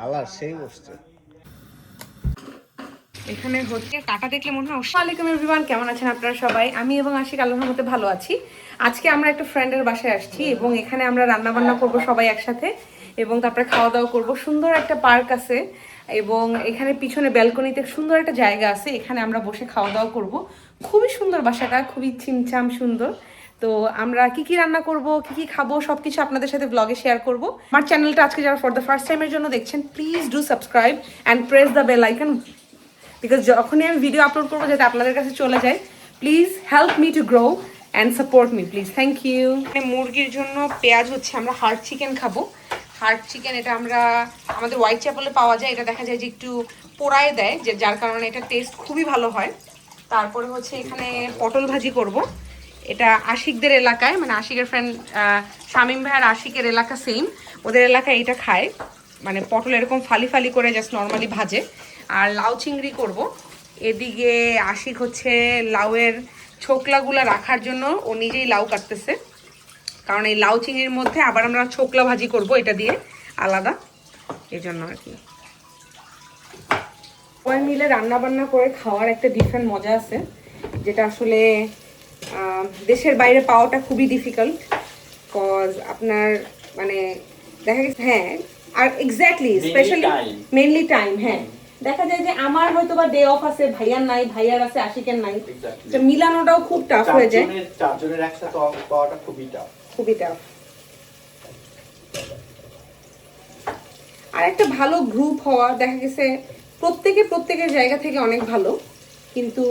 Colour সেই বসছে। এখানে হচ্ছে কাটা দেখলে মনে হয়। আসসালামু আলাইকুম এভরিওয়ান, কেমন আছেন আপনারা সবাই? আমি এবং আশিক আল্লাহর রহমতে ভালো আছি। আজকে আমরা একটা ফ্রেন্ডের বাসায় আসছি এবং এখানে আমরা রান্না বান্না করব সবাই একসাথে এবং তারপরে খাওয়া দাওয়া করব। সুন্দর একটা পার্ক আছে এবং এখানে পিছনে ব্যালকনিতে সুন্দর একটা জায়গা আছে, এখানে আমরা বসে খাওয়া দাওয়া করব। খুবই সুন্দর বাসাটা, খুবই ছিমছাম সুন্দর। তো আমরা কি কি রান্না করব, কি কি খাবো, সবকিছু আপনাদের সাথে ব্লগে শেয়ার করব। আমার চ্যানেলটা আজকে যারা ফর দ্য ফার্স্ট টাইমের জন্য দেখছেন, please do subscribe and press the bell icon, because যখনই আমি ভিডিও আপলোড করবো যাতে আপনাদের কাছে চলে যায়। Please help me to grow and support me please, thank you. মুরগির জন্য পেঁয়াজ হচ্ছে, আমরা হার্ড চিকেন খাবো। হার্ড চিকেন এটা আমরা আমাদের হোয়াইট চ্যাপেলে পাওয়া যায়। এটা দেখা যায় যে একটু পোড়ায় দেয়, যে যার কারণে এটা টেস্ট খুবই ভালো হয়। তারপরে হচ্ছে এখানে পটল ভাজি করব। এটা আশিকদের এলাকায়, মানে আশিকের ফ্রেন্ড শামীম ভাই আর আশিকের এলাকা সেম, ওদের এলাকায় এটা খায়। মানে পটল এরকম ফালি ফালি করে জাস্ট নর্মালি ভাজে। আর লাউ চিংড়ি করব। এদিকে আশিক হচ্ছে লাউয়ের ছোকলাগুলো রাখার জন্য ও নিজেই লাউ কাটতেছে, কারণ এই লাউ চিংড়ির মধ্যে আবার আমরা ছোকলা ভাজি করব এটা দিয়ে আলাদা, এই জন্য আর কি। সবাই মিলে রান্না বান্না করে খাওয়ার একটা ডিফারেন্ট মজা আছে, যেটা আসলে দেশের বাইরে পাওয়াটা খুবই ডিফিকাল্ট। কজ আপনার মানে দেখা গেছে, হ্যাঁ, আর এক্স্যাক্টলি স্পেশালি মেইনলি টাইম। হ্যাঁ, দেখা যায় যে আমার হয়তো বা ডে অফ আছে, ভাইয়ার নাই, ভাইয়ার আছে, আশিকের নাই, তো মিলানোটাও খুব টাফ হয়ে যায়। চারজনের একসাথে অফ পাওয়াটা খুবই টাফ, খুবই টাফ। আর একটা ভালো গ্রুপ হওয়া, দেখা গেছে প্রত্যেকের জায়গা থেকে অনেক ভালো, কিন্তু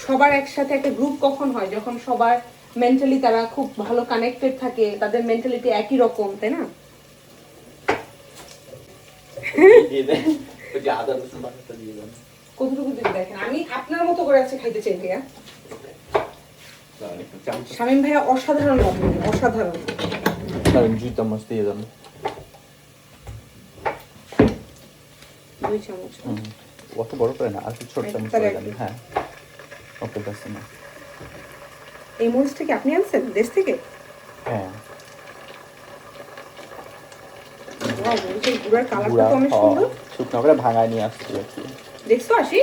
সবার একসাথে একটা গ্রুপ কখন হয়, যখন সবার মেন্টালি তারা খুব ভালো কানেক্টেড থাকে, তাদের মেন্টালিটি একই রকম, তাই না? কতটুকু যদি দেখেন, আমি আপনার মতো করে আছে খাইতে চাই ভাইয়া। শামীম ভাইয়া অসাধারণ লাগে, অসাধারণ। দুই চামচ দিয়ে দেন। 2 চামচ। অত বড় করে না, আর কি ছোট চামচ করে দেন। হ্যাঁ, ওকে that's enough। এই মরিচটা কি আপনি আনছেন দেশ থেকে? হ্যাঁ, ওয়াও, মরিচের গুঁড়ার কালারটা তো অনেক সুন্দর। শুকনো করে ভাঙায় নিয়ে আসছি আর কি। দেখছো আসি,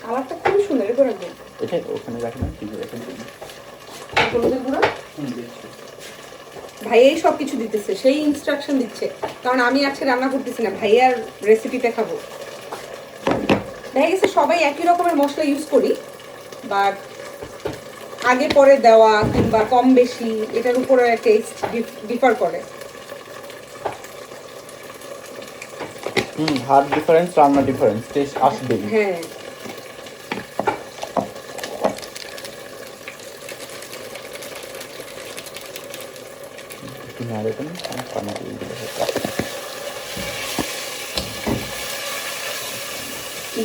কালারটা খুব সুন্দর। এরপর রাখবেন এটা ওখানে রাখেন না, ঠিক আছে। হলুদের গুঁড়া ভাই এই সব কিছু দিতেছে, সেই ইনস্ট্রাকশন দিচ্ছে, কারণ আমি আজকে রান্না করতেছি না, ভাইয়ার রেসিপিটা খাবো। দেখা গেছে সবাই একই রকমের মশলা ইউজ করি, বাট আগে পরে দেওয়া কিংবা কম বেশি এটার উপরে টেস্ট ডিফার করে। হার্ড ডিফারেন্স, রান্না ডিফারেন্স, টেস্ট আসবে। হ্যাঁ,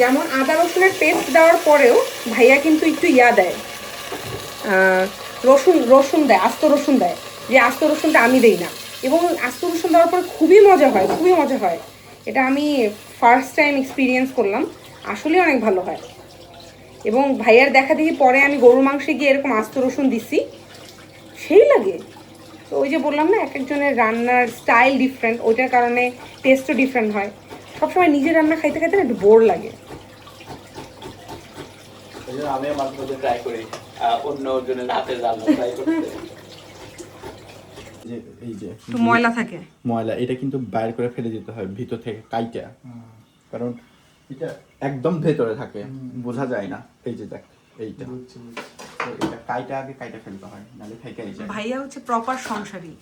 যেমন আদা রসুনের পেস্ট দেওয়ার পরেও ভাইয়া কিন্তু একটু ইয়া দেয়, রসুন দেয়, আস্ত রসুন দেয়, যে আস্ত রসুনটা আমি দেই না। এবং আস্ত রসুন দেওয়ার পর খুবই মজা হয়, খুবই মজা হয়। এটা আমি ফার্স্ট টাইম এক্সপিরিয়েন্স করলাম, আসলে অনেক ভালো হয়। এবং ভাইয়ার দেখা দেখি পরে আমি গরুর মাংসে গিয়ে এরকম আস্ত রসুন দিছি, সেই লাগে। তো ওই যে বললাম না, এক একজনের রান্নার স্টাইল ডিফারেন্ট, ওইটার কারণে টেস্টও ডিফারেন্ট হয়। সবসময় নিজের রান্না খাইতে খাইতে না একটু বোর লাগে। আমি মাঝে মাঝে ট্রাই করি অন্য জনের হাতের রান্না ট্রাই করতে। এই যে একটু ময়লা থাকে, ময়লা এটা কিন্তু বাইরে করে ফেলে দিতে হয় ভিতর থেকে কাইটা, কারণ এটা একদম ভেতরে থাকে, বোঝা যায় না। এই যে দেখ এইটা, তো এটা কাইটা আগে কাইটা ফেলতে হয়, নালে থেকে যায়। ভাইয়া হচ্ছে প্রপার সংসারী।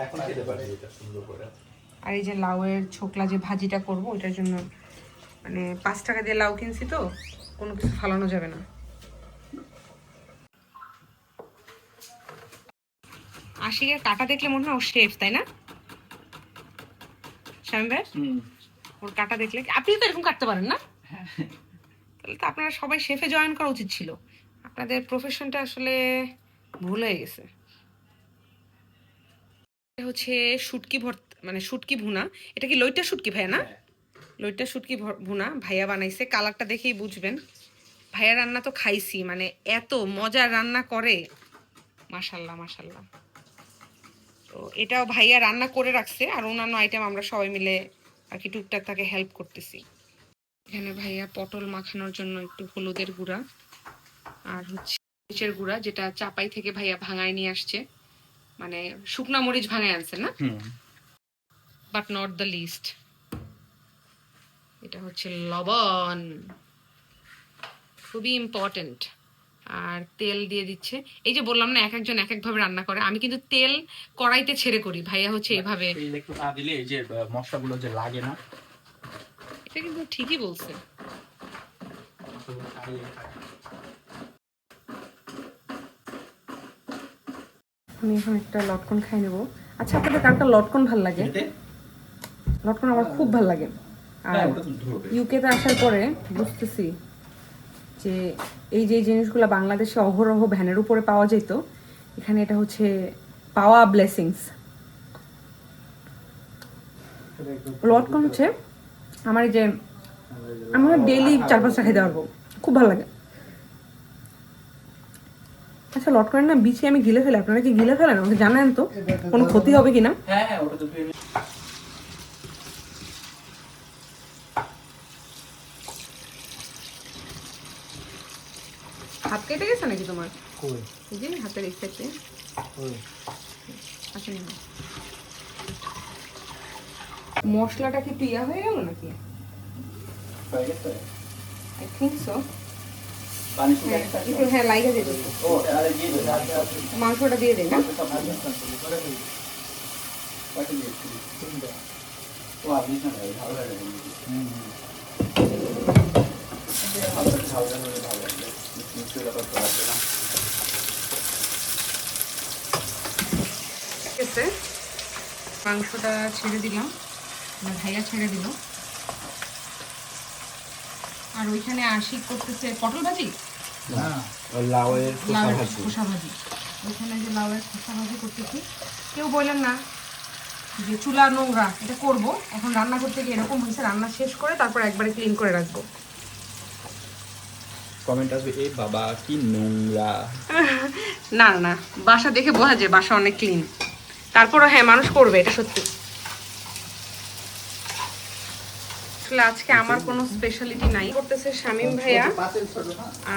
এখন খেতে পারি এটা সুন্দর করে। আর এই যে লাউয়ের ছোকলা যে ভাজিটা করব, ওইটার জন্য মানে 5 টাকা দিয়ে লাউ কিনছি, তো কোনো কিছু ফালানো যাবে না। আশিকের কাটা দেখলে মনে হয় ও শেফ, তাই না শামীম ভাই? ওর কাটা দেখলে আপনি তো এরকম কাটতে পারেন না? তাহলে তো আপনারা সবাই শেফে জয়েন করা উচিত ছিল, আপনাদের প্রফেশনটা আসলে ভুল হয়ে গেছে। হচ্ছে শুটকি মানে শুটকি ভুনা। এটা কি লইট্টা শুটকি ভাইয়া না? লইট্টা শুটকি ভুনা ভাইয়া বানাইছে, কালারটা দেখেই বুঝবেন। ভাইয়া রান্না তো খাইছি, মানে এত মজার রান্না করে, মাশাল্লাহ মাশাল্লাহ। তো তো এটাও ভাইয়া রান্না করে রাখছে, আর অন্যান্য আইটেম আমরা সবাই মিলে আর কি টুকটাক তাকে হেল্প করতেছি। এখানে ভাইয়া পটল মাখানোর জন্য একটু হলুদের গুঁড়া আর হচ্ছে মরিচের গুঁড়া, যেটা চাপাই থেকে ভাইয়া ভাঙায় নিয়ে আসছে, মানে শুকনা মরিচ ভাঙায় আনছে না, বাট নট দ্য লিস্ট। এটা হচ্ছে লবণ, খুবই ইম্পর্টেন্ট। আর তেল দিয়ে দিচ্ছে। এই যে বললাম না, এক একজন এক এক ভাবে রান্না করে, আমি কিন্তু তেল কড়াইতে ছেড়ে করি, ভাইয়া হচ্ছে এভাবে। তেল একটু না দিলে এই যে মশলাগুলো যে লাগে না। এটা কিন্তু ঠিকই বলছে। আমি এখন একটা লটকন খাই নেবো। আচ্ছা, আপনাদের কারটা লটকন ভাল লাগে? লটকন আমার খুব ভাল লাগে। আর ইউকেতে আসার পরে বুঝতেছি যে এই যে জিনিসগুলো বাংলাদেশে অহরহ ভ্যানের উপরে পাওয়া যেত, এখানে এটা হচ্ছে পাওয়া ব্লেসিংস। লটকন হচ্ছে আমার এই যে আমার ডেইলি 4-5টা খেতে পারবো, খুব ভালো লাগে। আচ্ছা, লটকনের না বিচি আমি গিলে ফেলে, আপনারা কি গিলে ফেলেন? আমাকে জানেন তো, কোনো ক্ষতি হবে কিনা? হ্যাঁ, ওটা তো হাত কেটে গেছে নাকি তোমার? কই এই যে হাতের এক্সট্রাতে। আচ্ছা, না মশলাটা কি পিয়া হয়ে গেল নাকি? হয়ে গেছে, আই থিংক সো। পানি শুকিয়ে গেছে। একটু হ্যাঁ লাইগা দিয়ে দেবো। ও আরে দিয়ে দে, মাংসটা দিয়ে দেই না? ও আপনি না ভালো লাগে। ঠিক আছে, মাংসটা ছেড়ে দিলাম, আমার ভাইয়া ছেড়ে দিল। আর ওইখানে আশিক করতেছে পটল ভাজি, লাউয়ের খোসা ভাজি। ওইখানে যে লাউয়ের খোসা ভাজি করতেছি। কেউ বললেন না যে চুলা নোংরা, এটা করব এখন। রান্না করতে গিয়ে এরকম হয়েছে, রান্না শেষ করে তারপর একবারে ক্লিন করে রাখবো। কমেন্ট আসবে, এই বাবা কি নোংরা। না না, বাসা দেখে বোঝা যায় বাসা অনেক ক্লিন। তারপরও হ্যাঁ, মানুষ করবে, এটা সত্যি। আসলে আজকে আমার কোনো স্পেশালিটি নাই। করতেছে শামিম ভাইয়া,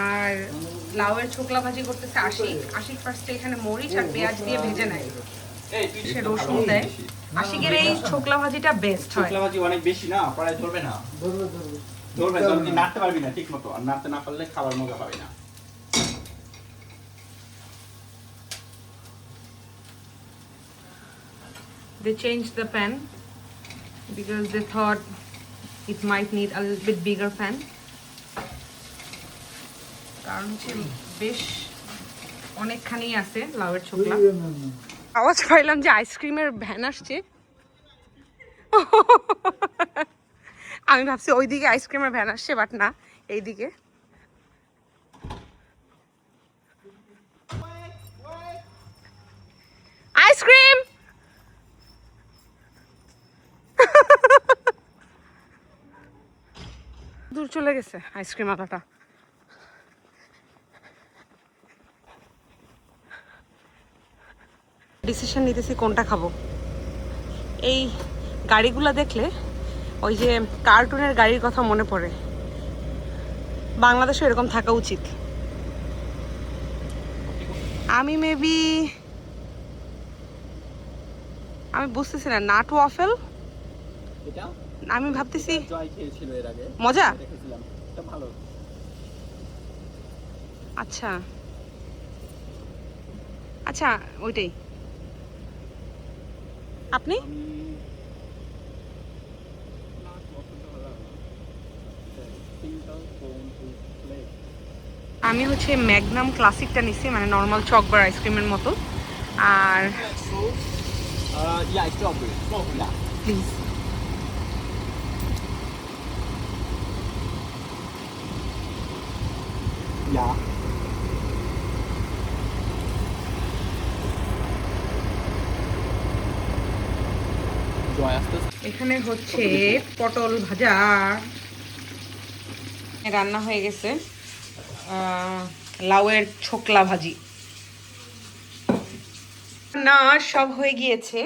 আর লাউয়ের ছোকলা ভাজি করতেছে আশিক। আশিক ফার্স্টে এখানে মরিচ আর পেঁয়াজ দিয়ে ভেজে নেয়, সে রসুন দেয়। আশিকের এই ছোকলা ভাজিটা বেস্ট হয়। ছোকলা ভাজি অনেক বেশি না, পড়ায় ধরবে না। ধরবে, তুই নাড়তে পারবি না ঠিক মতো, আর নাড়তে না পারলে খাবার মজা পাবি না। They changed the pan because they thought it might need a little bit bigger pan. কারণ হচ্ছে বেশ অনেকখানি আছে লাউয়ের ছোকলা। আওয়াজ পাইলাম যে আইসক্রিমের ভ্যান আসছে। আমি ভাবছি ওইদিকে আইসক্রিমের ভ্যান আসছে, বাট না, এইদিকে। আইসক্রিম দূর চলে গেছে আইসক্রিম আলাটা। ডিসিশন নিতেছি কোনটা খাবো। এই গাড়িগুলো দেখলে ওই যে কার্টুনের গাড়ির কথা মনে পড়ে। বাংলাদেশে এরকম থাকা উচিত। আমি মেবি, আমি বুঝতেছি না, নাট ওয়াফেল। এটা আমি ভাবতেছি জয় খেয়েছিল এর আগে, মজা। দেখেছিলাম, এটা ভালো। আচ্ছা আচ্ছা, ওইটাই। আপনি? আমি হচ্ছে ম্যাগনাম ক্লাসিকটা নিচ্ছি, মানে নর্মাল চকবার আইসক্রিমের মতো। আর প্লিজ এখানে হচ্ছে পটল ভাজা রান্না হয়ে গেছে, লাউয়ের ছোকলা ভাজি। না সব হয়ে গিয়েছে।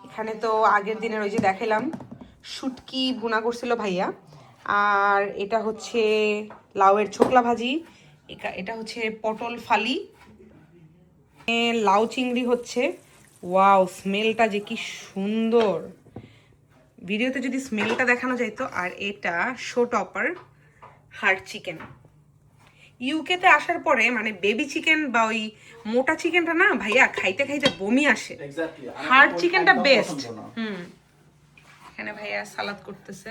এখানে তো আগের দিনের ওই যে দেখালাম শুটকি ভুনা করছিল ভাইয়া, আর এটা হচ্ছে লাউয়ের ছোকলা ভাজি, এটা হচ্ছে পটল ফালি, লাউ চিংড়ি হচ্ছে। ওয়াও, স্মেলটা যে কি সুন্দর, ভিডিওতে যদি স্মেলটা দেখানো যাইতো। আর এটা শো টপার হার্ড চিকেন। ইউকেতে আসার পরে মানে বেবি চিকেন বা ওই মোটা চিকেনটা না ভাইয়া খাইতে খাইতে বমি আসে। হার্ড চিকেনটা বেস্ট। এখানে ভাইয়া সালাদ করতেছে।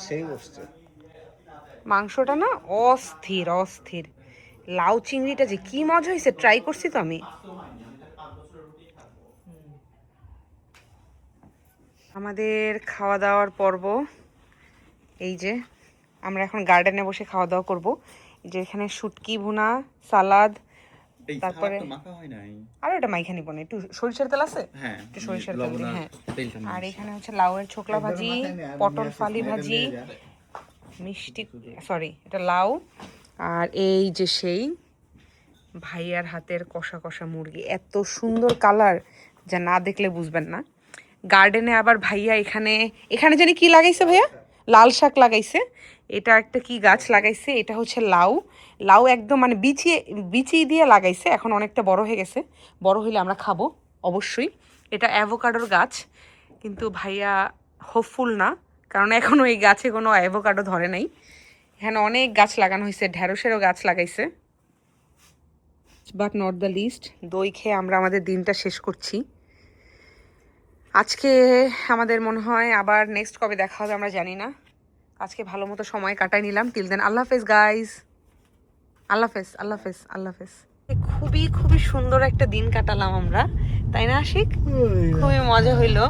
সেই বসছে মাংসটা না অস্থির অস্থির। লাউ চিংড়িটা যে কি মজা হয়েছে, ট্রাই করছি তো আমি। আমাদের খাওয়া দাওয়ার পর্ব এই যে, আমরা এখন গার্ডেনে বসে খাওয়া দাওয়া করবো। যে এখানে শুটকি ভুনা, সালাদ, তারপরে আর ওটা মাইখানি বনে একটু সরিষার তেল আছে, একটু সরিষার তেল দিই, হ্যাঁ। আর এখানে হচ্ছে লাউয়ের ছোকলা ভাজি, পটল ফালি ভাজি, মিষ্টি, সরি এটা লাউ। আর এই যে সেই ভাইয়ার হাতের কষা কষা মুরগি, এত সুন্দর কালার যা না দেখলে বুঝবেন না। গার্ডেনে আবার ভাইয়া এখানে এখানে জানি কি লাগাইছে ভাইয়া, লাল শাক লাগাইছে। এটা একটা কি গাছ লাগাইছে, এটা হচ্ছে লাউ। লাউ একদম মানে বিচি দিয়ে লাগাইছে, এখন অনেকটা বড় হয়ে গেছে, বড় হইলে আমরা খাবো অবশ্যই। এটা অ্যাভোকাডোর গাছ, কিন্তু ভাইয়া হোপফুল না, কারণ এখনও এই গাছে কোনো অ্যাভোকাডো ধরে নাই। এখানে অনেক গাছ লাগানো হয়েছে, ঢ্যাঁড়সেরও গাছ লাগাইছে। বাট নট দ্য লিস্ট, দই খেয়ে আমরা আমাদের দিনটা শেষ করছি আজকে। আমাদের মনে হয় আবার নেক্সট কবে দেখা হবে আমরা জানি না। আজকে ভালো মতো সময় কাটাই নিলাম। টিল দেন, আল্লাহ হাফেজ গাইজ, আল্লাহ হাফেজ, আল্লাহ হাফেজ, আল্লাহ হাফেজ। খুবই খুবই সুন্দর একটা দিন কাটালাম আমরা, তাই না আশিক? খুবই মজা হইলো,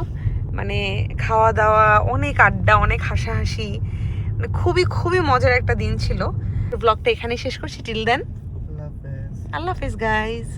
মানে খাওয়া দাওয়া, অনেক আড্ডা, অনেক হাসাহাসি, মানে খুবই খুবই মজার একটা দিন ছিল। ব্লগটা এখানেই শেষ করছি। টিল দেন, আল্লাহ হাফেজ গাইজ।